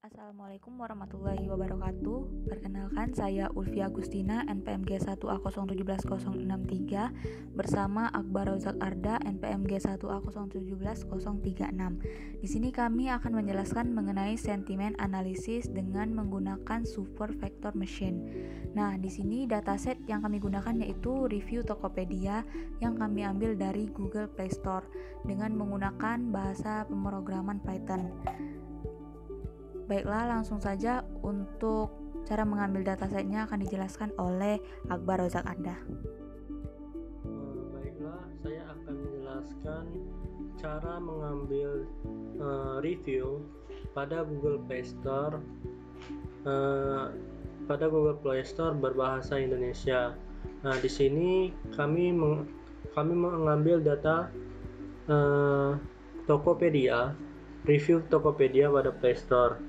Assalamualaikum warahmatullahi wabarakatuh. Perkenalkan, saya Ulfi Agustina, NPMG 1A017063 bersama Akbar Rozak Arda, NPMG 1A017036. Di sini kami akan menjelaskan mengenai sentimen analisis dengan menggunakan Super Vector Machine. Nah, di sini dataset yang kami gunakan yaitu review Tokopedia yang kami ambil dari Google Play Store dengan menggunakan bahasa pemrograman Python. Baiklah, langsung saja untuk cara mengambil datasetnya akan dijelaskan oleh Akbar Rozak Arda. Baiklah, saya akan menjelaskan cara mengambil review pada Google Play Store berbahasa Indonesia. Nah, di sini kami mengambil data Tokopedia, review Tokopedia pada Play Store.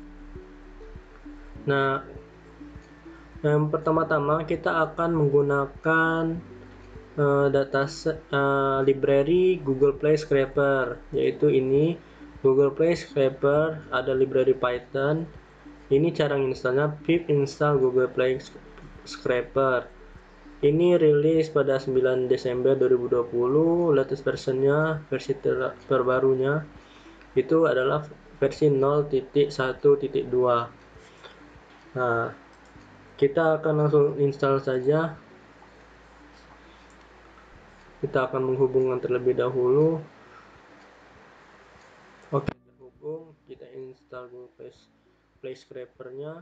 Nah, yang pertama-tama kita akan menggunakan dataset library Google Play Scraper, yaitu ini Google Play Scraper, ada library Python. Ini cara installnya, pip install Google Play Scraper. Ini rilis pada 9 Desember 2020, latest versionnya, versi terbarunya itu adalah versi 0.1.2. Nah, kita akan langsung install saja. Kita akan menghubungkan terlebih dahulu. Oke, terhubung. Kita install Google Play Scraper-nya.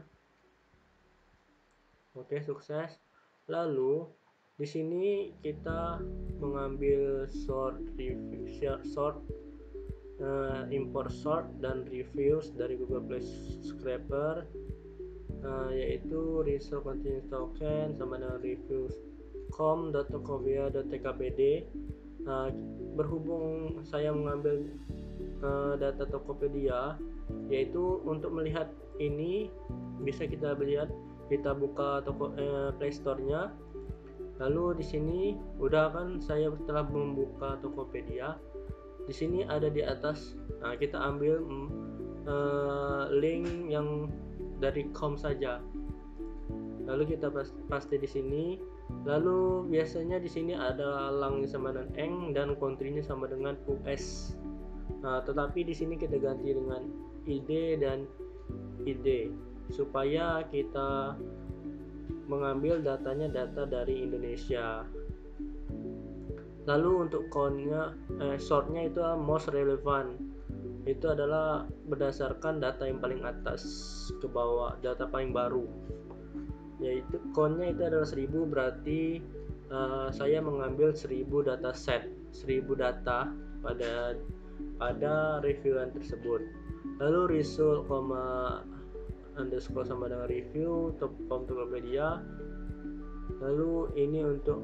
Oke, sukses. Lalu di sini kita mengambil import sort dan reviews dari Google Play Scraper, yaitu result continuous token sama dengan reviews com.tokopedia.tkpd. Berhubung saya mengambil data Tokopedia, yaitu untuk melihat ini bisa kita lihat, kita buka Play Store-nya. Lalu di sini udah kan, saya setelah membuka Tokopedia, di sini ada di atas. Nah, kita ambil link yang dari com saja. Lalu kita paste di sini. Lalu biasanya di sini ada lang sama dengan eng dan country-nya sama dengan US. Nah, tetapi di sini kita ganti dengan ID dan ID supaya kita mengambil data dari Indonesia. Lalu untuk count-nya, sortnya itu most relevant. Itu adalah berdasarkan data yang paling atas ke bawah, data paling baru. Yaitu count-nya itu adalah 1000, berarti saya mengambil 1000 data set, 1000 data pada reviewan tersebut. Lalu result, underscore sama dengan review Tokopedia. Lalu ini untuk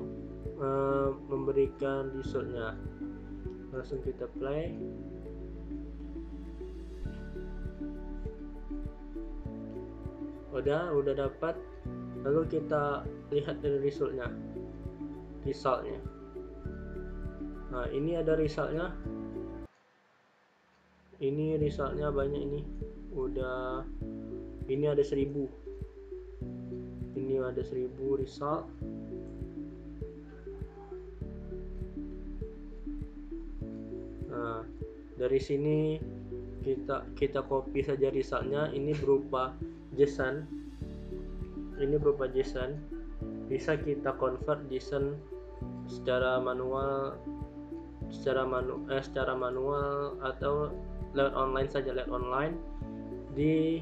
memberikan resultnya. Langsung kita play. Udah dapat. Lalu kita lihat dari resultnya. Nah, ini ada resultnya. Ini resultnya banyak ini. Ini ada 1000. Ini ada 1000 result. Nah, dari sini kita copy saja resultnya. Ini berupa JSON. Bisa kita convert JSON secara manual atau lewat online di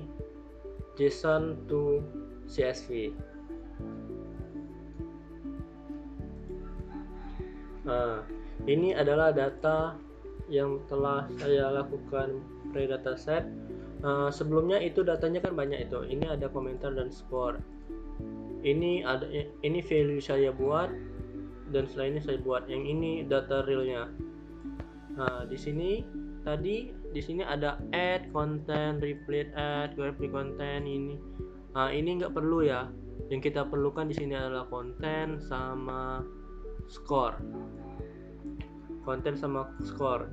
JSON to CSV. Nah, ini adalah data yang telah saya lakukan pre-dataset. Sebelumnya itu datanya kan banyak itu. Ini ada komentar dan skor. Ini value saya buat, dan setelah ini saya buat. Yang ini data realnya. Nah, di sini ada add content, replay add, graphic content ini. Nah, ini nggak perlu ya. Yang kita perlukan di sini adalah konten sama skor.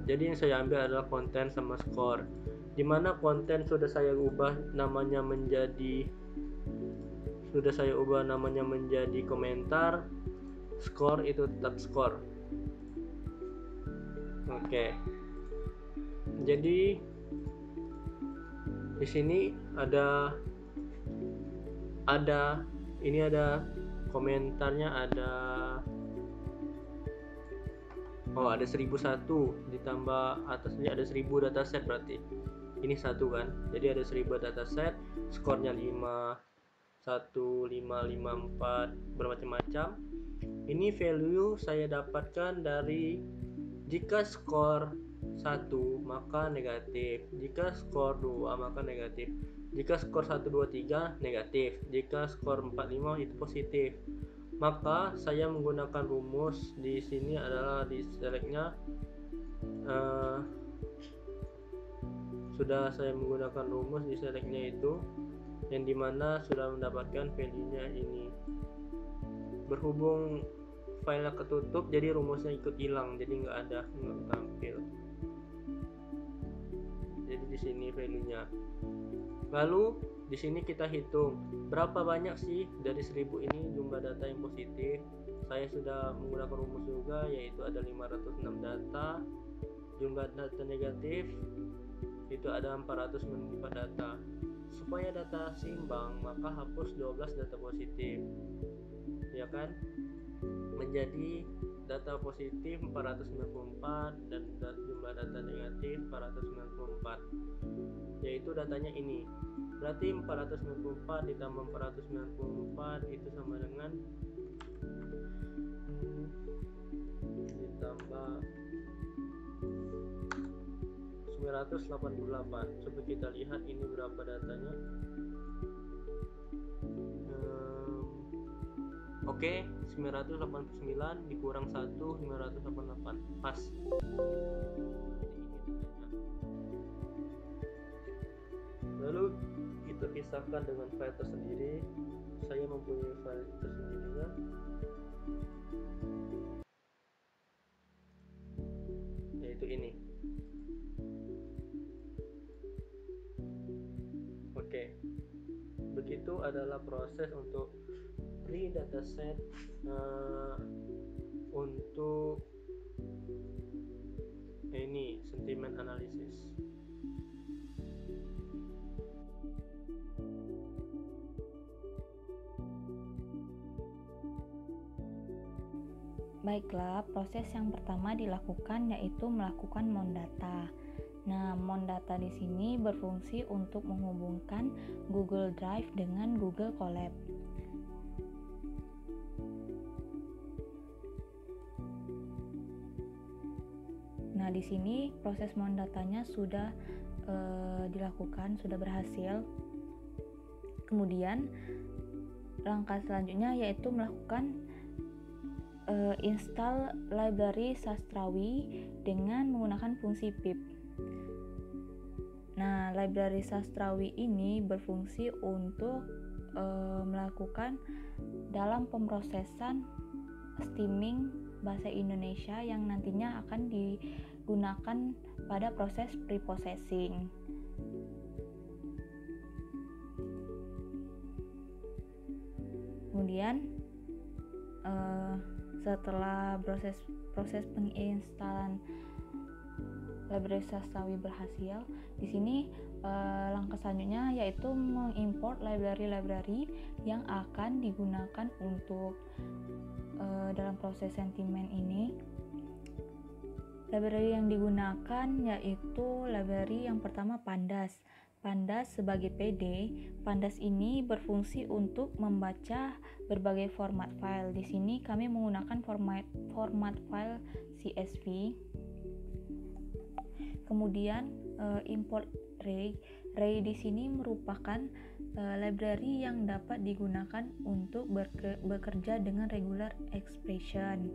Jadi yang saya ambil adalah konten sama skor. dimana konten sudah saya ubah namanya menjadi komentar, skor itu tetap skor. Oke. Jadi di sini ada komentarnya, ada 1001 ditambah atasnya ada 1000 dataset, berarti ini satu kan, jadi ada 1000 dataset, skornya 5, 1, 5, 5, 4 bermacam-macam. Ini value saya dapatkan dari jika skor 1 maka negatif, jika skor 2 maka negatif, jika skor 1, 2, 3 negatif, jika skor 4, 5 itu positif. Maka saya menggunakan rumus di sini adalah di selectnya sudah saya menggunakan rumus di selectnya itu, yang dimana sudah mendapatkan value-nya ini. Berhubung filenya ketutup jadi rumusnya ikut hilang, jadi nggak tampil. Jadi di sini value-nya. Lalu di sini kita hitung berapa banyak sih dari 1000 ini jumlah data yang positif. Saya sudah menggunakan rumus juga, yaitu ada 506 data. Jumlah data negatif itu ada 494 data. Supaya data seimbang maka hapus 12 data positif, ya kan, menjadi data positif 494 dan jumlah data negatif 494, yaitu datanya ini. Berarti 494 ditambah 494 itu sama dengan ditambah 988. Coba kita lihat ini berapa datanya. Oke, 989 dikurang 1, 988 pas. Lalu kita pisahkan dengan file tersendiri. Saya mempunyai file tersendirinya. Yaitu ini. Oke. Begitu adalah proses untuk beri dataset untuk ini sentiment analysis. Baiklah, proses yang pertama dilakukan yaitu melakukan Mondata. Nah, Mondata di sini berfungsi untuk menghubungkan Google Drive dengan Google Colab. Nah, di sini proses Mondatanya sudah dilakukan, sudah berhasil. Kemudian langkah selanjutnya yaitu melakukan install library Sastrawi dengan menggunakan fungsi pip. Nah, library Sastrawi ini berfungsi untuk melakukan dalam pemrosesan stemming bahasa Indonesia yang nantinya akan digunakan pada proses preprocessing. Kemudian setelah proses penginstalan library Sastrawi berhasil, di sini langkah selanjutnya yaitu mengimport library yang akan digunakan untuk dalam proses sentimen ini. Library yang digunakan yaitu library yang pertama Pandas. Pandas sebagai PD, Pandas ini berfungsi untuk membaca berbagai format file. Di sini kami menggunakan format file CSV. Kemudian import Ray. Ray di sini merupakan library yang dapat digunakan untuk bekerja dengan regular expression.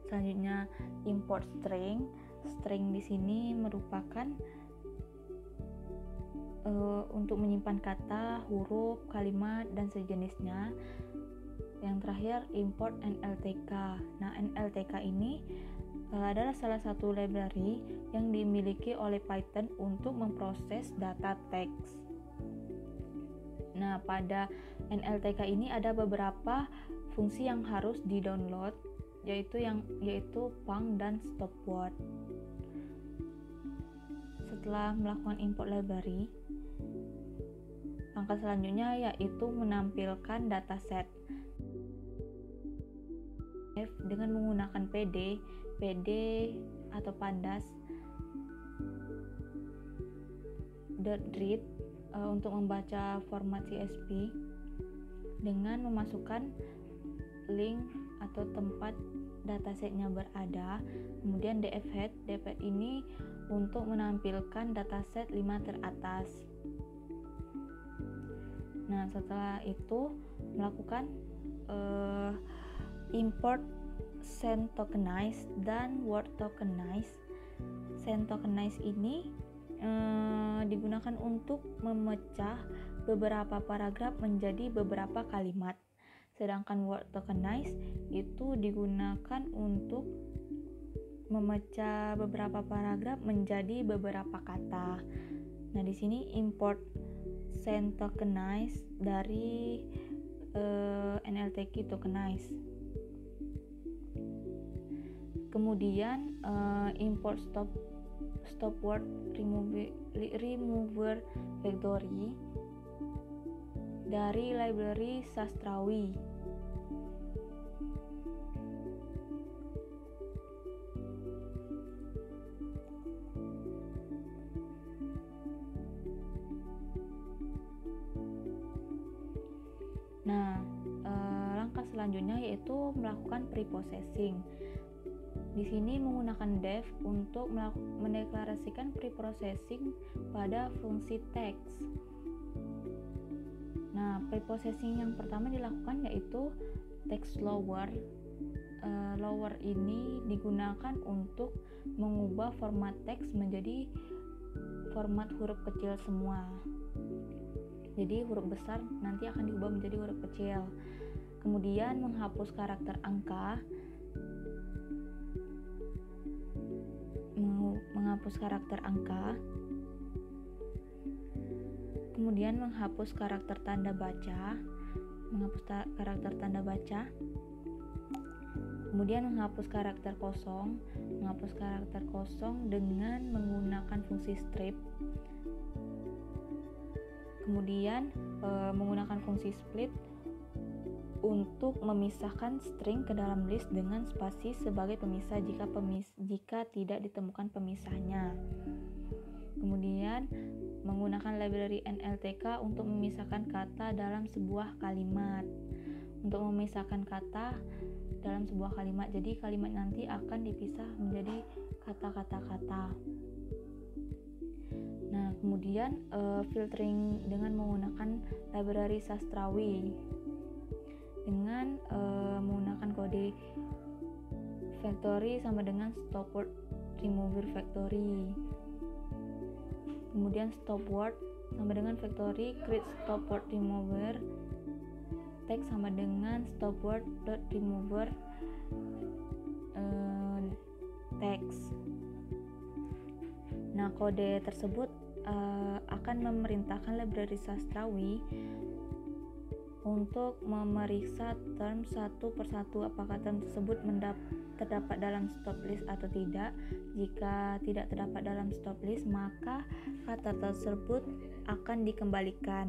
Selanjutnya import string. String di sini merupakan untuk menyimpan kata, huruf, kalimat, dan sejenisnya. Yang terakhir import NLTK. Nah, NLTK ini adalah salah satu library yang dimiliki oleh Python untuk memproses data teks. Nah, pada NLTK ini ada beberapa fungsi yang harus di-download, yaitu func dan stopword. Setelah melakukan import library, langkah selanjutnya yaitu menampilkan dataset dengan menggunakan PD atau pandas .read untuk membaca format CSV dengan memasukkan link atau tempat datasetnya berada, kemudian dfhead ini untuk menampilkan dataset 5 teratas. Nah, setelah itu melakukan import send tokenize dan word tokenize. Send tokenize ini digunakan untuk memecah beberapa paragraf menjadi beberapa kalimat, sedangkan word tokenize itu digunakan untuk memecah beberapa paragraf menjadi beberapa kata. Nah, di sini import send tokenize dari NLTK tokenize. Kemudian import stopword remover factory dari library Sastrawi. Nah, langkah selanjutnya yaitu melakukan preprocessing. Di sini menggunakan def untuk mendeklarasikan preprocessing pada fungsi text. Nah, preprocessing yang pertama dilakukan yaitu text lower. Lower ini digunakan untuk mengubah format teks menjadi format huruf kecil semua. Jadi huruf besar nanti akan diubah menjadi huruf kecil. Kemudian menghapus karakter angka. Kemudian menghapus karakter tanda baca. Kemudian menghapus karakter kosong. Dengan menggunakan fungsi strip. Kemudian menggunakan fungsi split untuk memisahkan string ke dalam list dengan spasi sebagai pemisah jika tidak ditemukan pemisahnya. Kemudian menggunakan library NLTK untuk memisahkan kata dalam sebuah kalimat. Untuk memisahkan kata dalam sebuah kalimat, jadi kalimat nanti akan dipisah menjadi kata-kata. Nah, kemudian filtering dengan menggunakan library Sastrawi dengan menggunakan kode factory sama dengan stopword remover factory. Kemudian stopword sama dengan factory create stopword remover, text sama dengan stopword remover text. Nah, kode tersebut akan memerintahkan library Sastrawi untuk memeriksa term satu persatu apakah term tersebut terdapat dalam stop list atau tidak. Jika tidak terdapat dalam stop list, maka kata tersebut akan dikembalikan.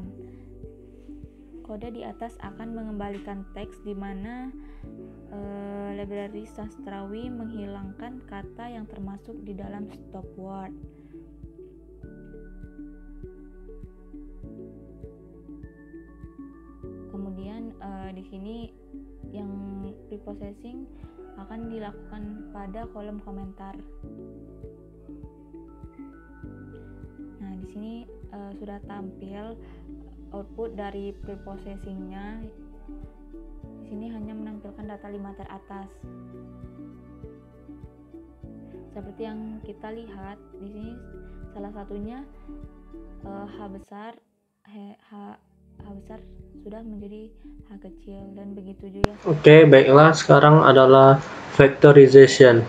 Kode di atas akan mengembalikan teks di mana library Sastrawi menghilangkan kata yang termasuk di dalam stop word. Kemudian di sini yang preprocessing akan dilakukan pada kolom komentar. Nah, di sini sudah tampil output dari preprocessingnya. Di sini hanya menampilkan data 5 teratas. Seperti yang kita lihat di sini, salah satunya H besar sudah menjadi H kecil, dan begitu juga. Oke, baiklah, sekarang adalah factorization.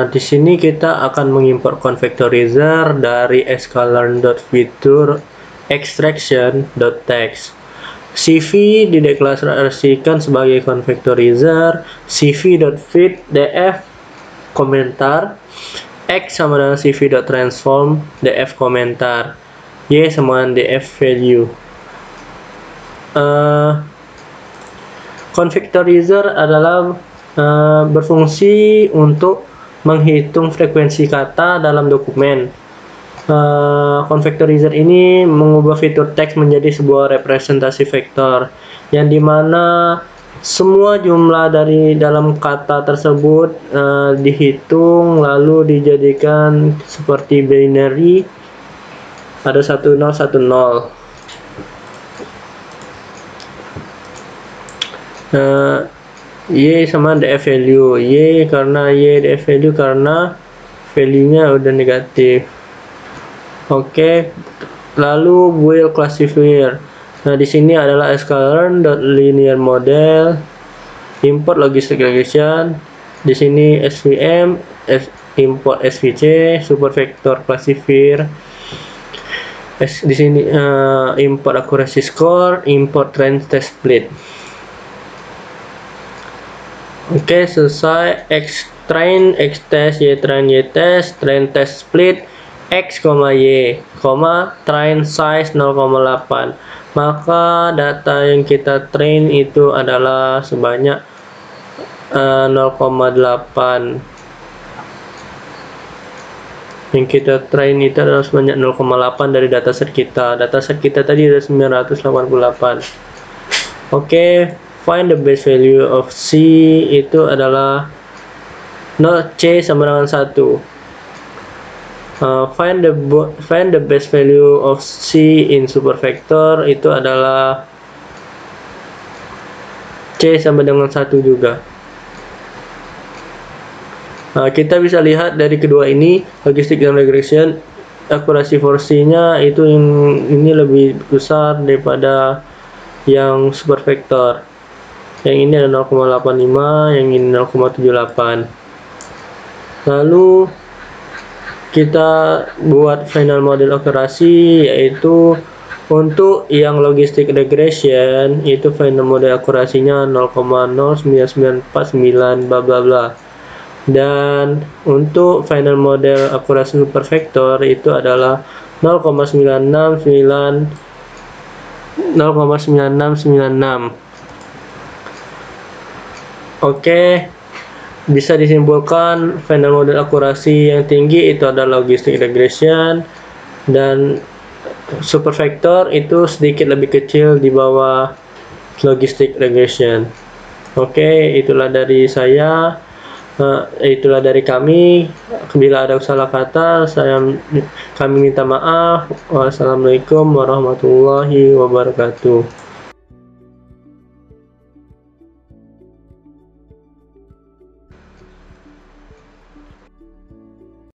Di sini kita akan mengimport convectorizer dari sklearn.feature extraction.text. CV dideklarasikan sebagai convectorizer, cv.feed df komentar, x sama dengan cv.transform df komentar, y sama dengan df value. Convectorizer adalah berfungsi untuk menghitung frekuensi kata dalam dokumen. Convectorizer ini mengubah fitur teks menjadi sebuah representasi vektor, yang dimana semua jumlah dari dalam kata tersebut dihitung lalu dijadikan seperti binary, ada 10 10. Y sama df value, y karena y df value karena value-nya udah negatif. Oke, lalu Boole classifier. Nah, di sini adalah sklearn.linear model, import logistic regression. Di sini SVM, import SVC, super vector classifier. Di sini import accuracy score, import train test split. Oke, selesai. X train, X test, Y train, Y test, train test split, X, Y, train size 0,8. Maka data yang kita train itu adalah sebanyak 0,8. Yang kita train itu adalah sebanyak 0,8 dari dataset kita. Dataset kita tadi ada 988. Oke. Find the best value of C itu adalah 0, C sama dengan 1. Find the best value of C in super vector itu adalah C sama dengan 1 juga. Kita bisa lihat dari kedua ini, logistic dan regression, akurasi forsinya itu ini lebih besar daripada yang super vector. Yang ini ada 0,85, yang ini 0,78. Lalu kita buat final model akurasi, yaitu untuk yang logistic regression itu final model akurasinya 0,09949 bla bla bla. Dan untuk final model akurasi super vector itu adalah 0,9696. Oke, bisa disimpulkan final model akurasi yang tinggi itu adalah logistic regression, dan super vector itu sedikit lebih kecil di bawah logistic regression. Oke, itulah dari saya, itulah dari kami. Bila ada salah kata, kami minta maaf. Wassalamualaikum warahmatullahi wabarakatuh.